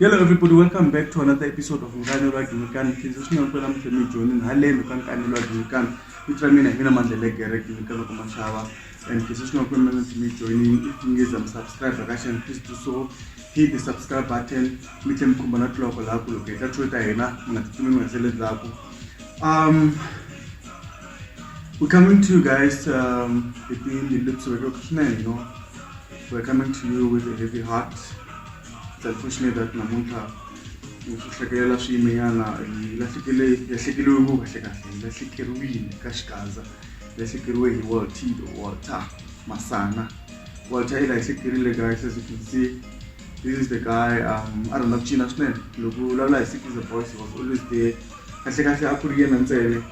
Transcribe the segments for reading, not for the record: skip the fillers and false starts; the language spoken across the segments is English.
Hello everybody, welcome back to another episode of Nkani Lwadimikan. Kizishina kwela mfemi joining haleni kankani Lwadimikan. Mina mandele gerek Dimikan Kumashawa and kizishina kwela mfemi joining. If you guys are subscribed, please do so. Hit the subscribe button. Mite mkumbana tuloko laku loketa chweta hena mngatitumi mwasele zaku. We're coming to you guys between the lips of we're coming to you with a heavy heart. It's unfortunate that namunta usuhlekela swimeyana lahlekele lahlekeriwile kashikaza lahlekeriwe hi Walter Masana. Walter ilahlekerile guys, as you can see. This is the guy, I don't know China's name. Loku lala Sick is a boss, he was always there. Kahle akuriye nantsele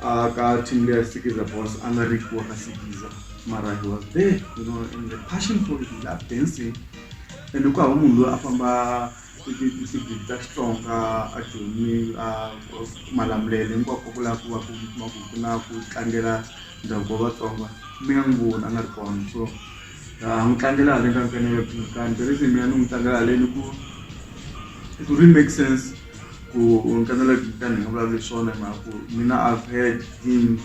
ka team le Sick is a boss Rick Wakasikiza. Mara he was there, and the passion for it, love dancing. And look how umuntu afamba isigida strong ajoni malamlele ngokukula kuwa kuna kutlangela ndhavuko wa Vatsonga. Mina ngivona nga ri kona, so ngitlangela le kankane yophikani the reason mina ngitlangela le ni ku it really makes sense ku ngitlangela kankane ngavula swona mara mina I've heard him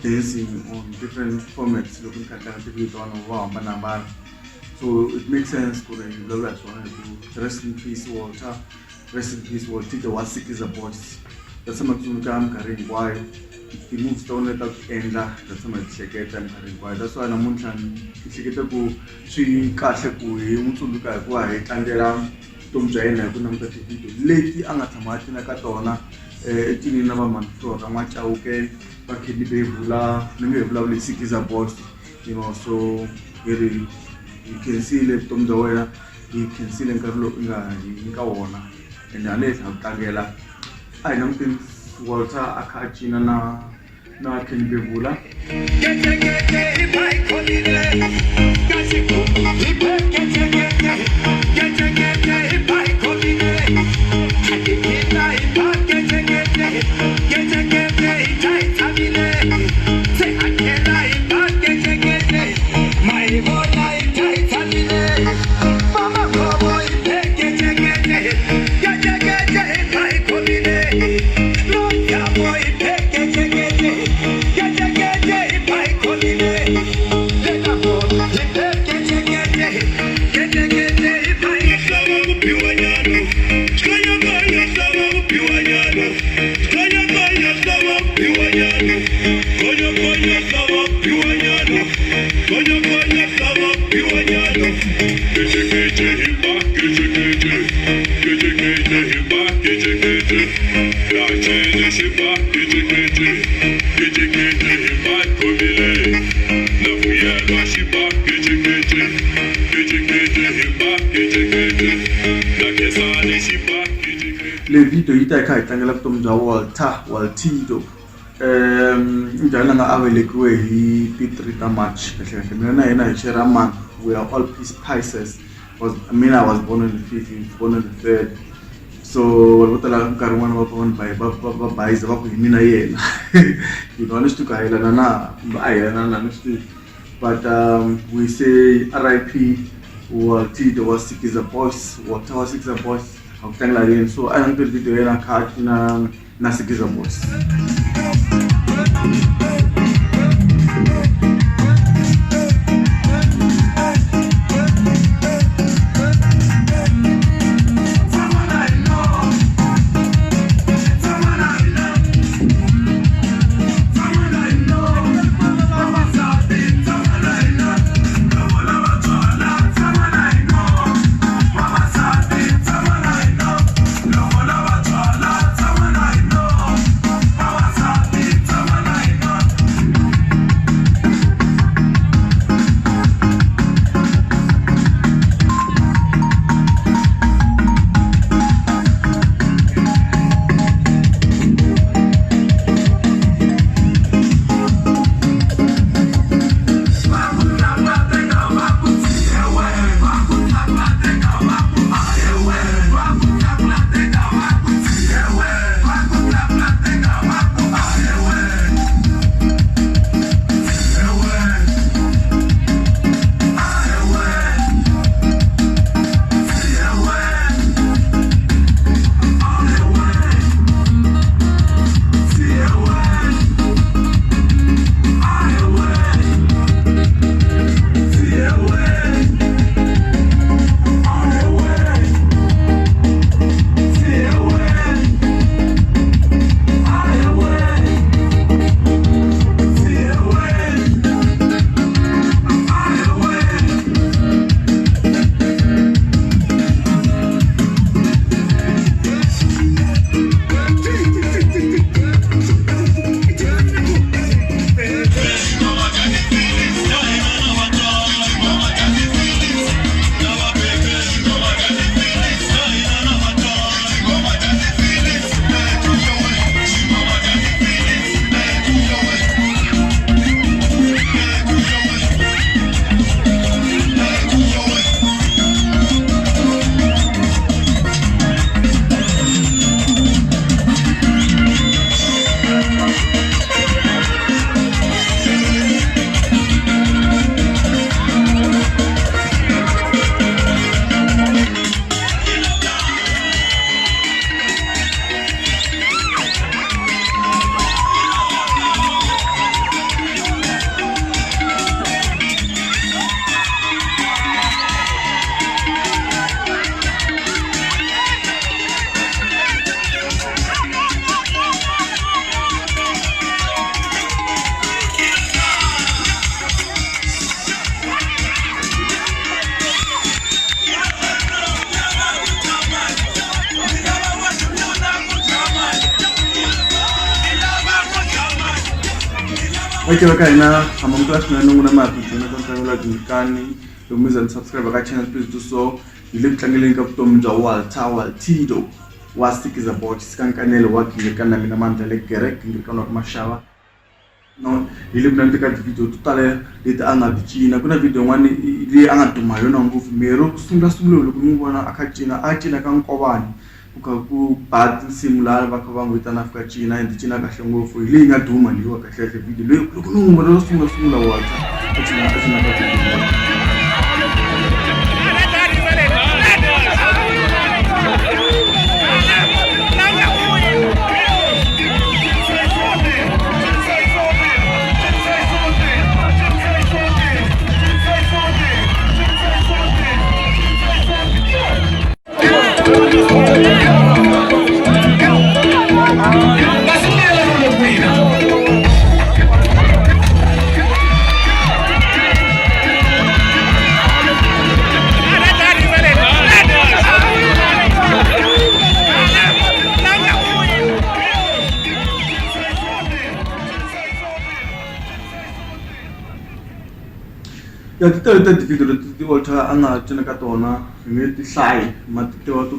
dancing on different formats loko ngitlangela tivitwana wa hambana. So it makes sense for the Lawrence one to rest in peace Walter, rest in peace Walter. The was Sick is a boss. That's some of them carrying why he moves down at that end. That's some of the them carrying why. That's why I'm mentioning if you get to go see Kashaku, you want to look at why and there are Tom Jaina, Kunamka Lady Angatamati Nakatona, 18 number month for Ramacha, okay, but he did lovely Sick is a boss, so very. You can see the Tom Doya, you can see the Kawana, and the late of Tagela. I don't think Walter Akachina na can be Bula. Le video ita itlangela vutomi bya Waltito njalo nga avelekiwe hi ti 3 ta March kahle mina na yena hi share month. We are all Pisces. I was born on the 5th, he was born on the 3rd. So walotala nkarhi wun'wana va pona va bayiza va ku hi mina yena honest to kahelana na ayelana na but we say RIP Waltito was Sick is a boss, Walter was Sick is a boss. So I don't think video yena kha na Sick is a boss. Okay, I'm on class. I'm going to subscribe to the channel. Please do so. You link up to Waltido. Wasik is about Skankanel working the Kanamina like Gerek in the Kanok Mashawa. No, you live in the video to tell it Anna China. Kuna video one the Anna to my own move Mero, Sundasulu, Mugana Akachina, Achina Kankovan. Ukaku bad similar bakabang with an Africa China and the China Kashango for laying a doom and you can share a video. Look, no, similar water. Ya tita video the altar anga chenakatona ngeti sai matito to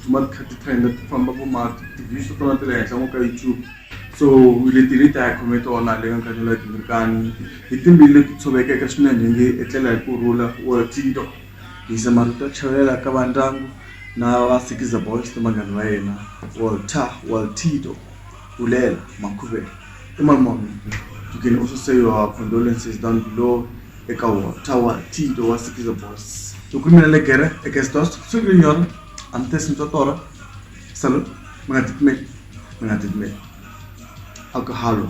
mat khati trend from babu mat views to na tele sa mo ka YouTube so ile tilita comment ona le ka jola tinkan itin bile so be ka kashna nge etlela ku rula wa tido isa maruta chawela ka bandangu na wasikiza boys to magana wena Waltido ulela makube imamami. You can also say your condolences down below. Waltido wasikiza boss. So kumina legere ekestos suginyor antes mtotora salud mengatitme alcohol